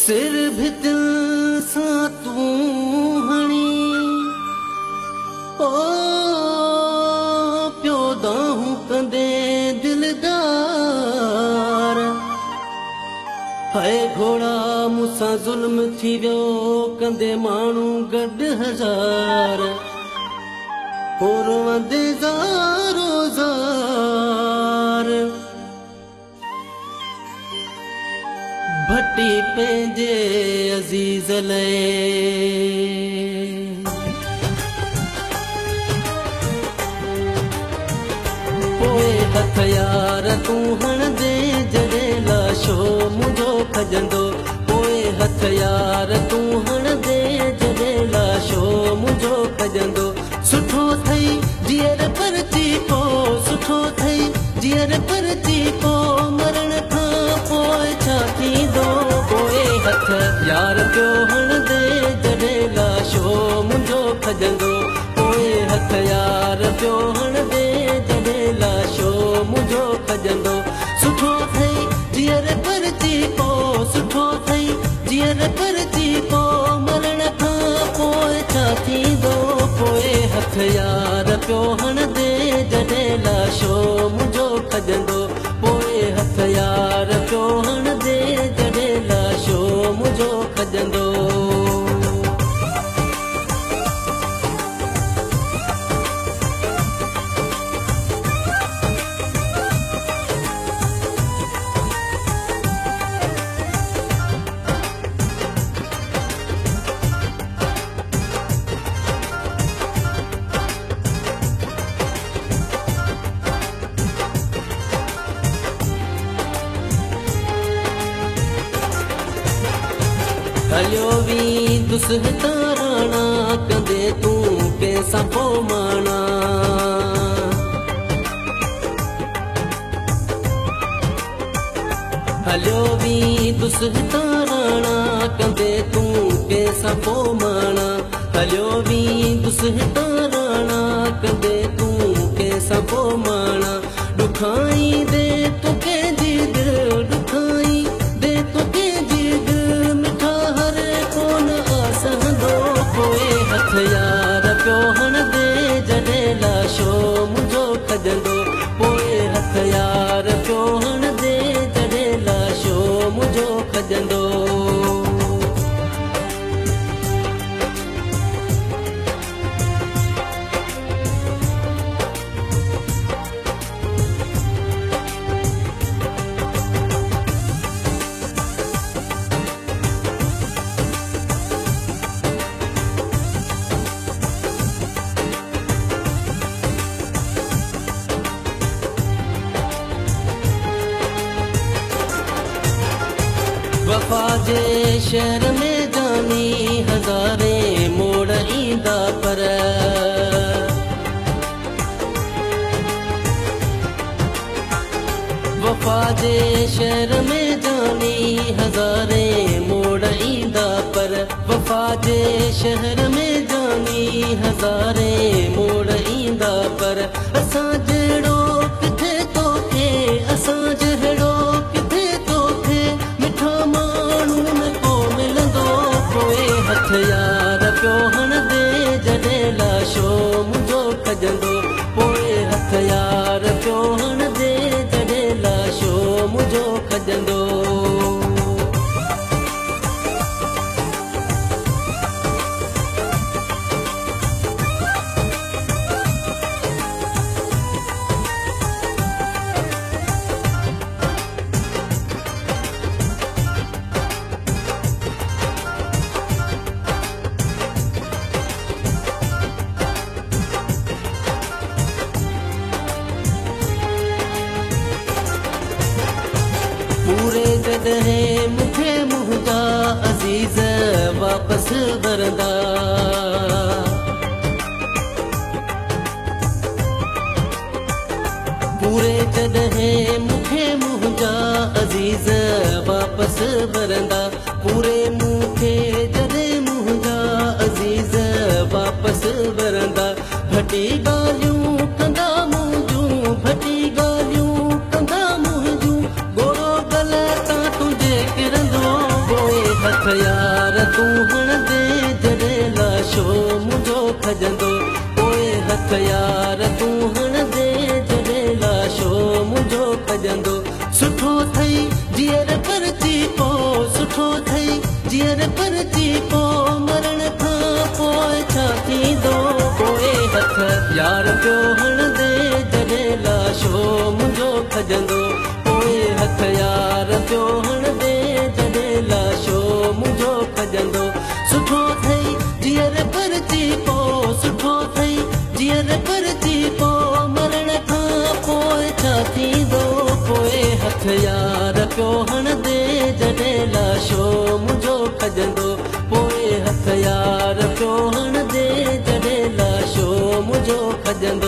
सिर भी दिल सा तू हणी ओ प्यो दाहूं कंदे दिलदार हाय घोड़ा मूंसां ज़ुल्म थी वियो कंदे माण्हू गॾु हज़ार और वंदे ज़ारो ज़ार भट्टी पंहिंजे अज़ीज़ लाइ पोइ हथ यार तूं हणंदे जॾहिं लाशो मुंहिंजो खजंदो पोइ हथ यार तूं हणंदे जॾहिं लाशो मुंहिंजो खजंदो सुठो अथई जीअर परची पो सुठो अथई जीअर परची पो मरण खां पोइ छा थींदो पोइ हथ यार पियो हणंदे जॾहिं लाशो मुंहिंजो खजंदो पोइ हथ यार पियो हणंदे जॾहिं लाशो मुंहिंजो खजंदो सुठो अथई जीअर परची पो सुठो अथई जीअर परची पो मरण खां पोइ छा थींदो पोइ हथ यार पियो हणंदे जॾहिं लाशो मुंहिंजो खजंदो पोइ हथ यार पियो हणंदे जॾहिं लाशो मुंहिंजो खजंदो हलियो वी दुसहता राणा कंदे तूं कंहिंसां पोइ माना हलियो वी दुसहता राणा कंदे तूं कंहिंसां पोइ माना हलियो वी दुसहता राणा कंदे तूं कंहिंसां पोइ माना ॾुखाई दे तूं कंहिंजी दिलि ॾुखाई दे तूं कंहिंजी दिलि मिठा हर कोन आसंदो पोइ हथ यार पियो हणंदे जॾहिं लाशो मुंहिंजो खजंदो पोइ हथ यार पियो हणंदे जॾहिं लाशो मुंहिंजो खजंदो वफा जे शहर में जानी हज़ारे मोड़ ईंदा पर वफा जे शहर में जानी हज़ारे मोड़ ईंदा पर वफा जे शहर में जानी हज़ारे मोड़ ईंदा पर असां जहिड़ो किथे तोखे असां जहिड़ो किथे तोखे मिठा माण्हू न को मिलंदो पोइ हथ यार पियो हणंदे जॾहिं लाशो मुंहिंजो खजंदो पोइ हथ यार पियो हणंदे जॾहिं लाशो मुंहिंजो खजंदो पूरे जॾहिं मूंखे मुंहिंजा अज़ीज़ वापसि वरंदा पूरे जॾहिं मूंखे मुंहिंजा अज़ीज़ वापसि वरंदा पूरे मूंखे जॾहिं मुंहिंजा अज़ीज़ वापसि वरंदा भटी ॻाल्हियूं कंदा मुंहिंजूं भटी ॻाल्हियूं कंदा मुंहिंजूं गोरो गल तां तुंहिंजे किरंदो पोइ हथ यार तूं हणंदे जॾहिं लाशो मुंहिंजो खजंदो। सुठो अथई जीअर परची पो, सुठो अथई जीअर परची पो, मरण खां पोइ छा थींदो। पोइ हथ यार पियो हणंदे जॾहिं लाशो मुंहिंजो खजंदो। पोइ हथ यार पियो हणंदे जॾहिं लाशो मुंहिंजो खजंदो। सुठो अथई जीअर परची पो, सुठो अथई जीअर परची पो, मरण खां पोइ छा थींदो। पोइ हथ यार पियो हणंदे जॾहिं लाशो मुंहिंजो खजंदो। पोइ हथ यार पियो हणंदे जॾहिं लाशो मुंहिंजो खजंदो।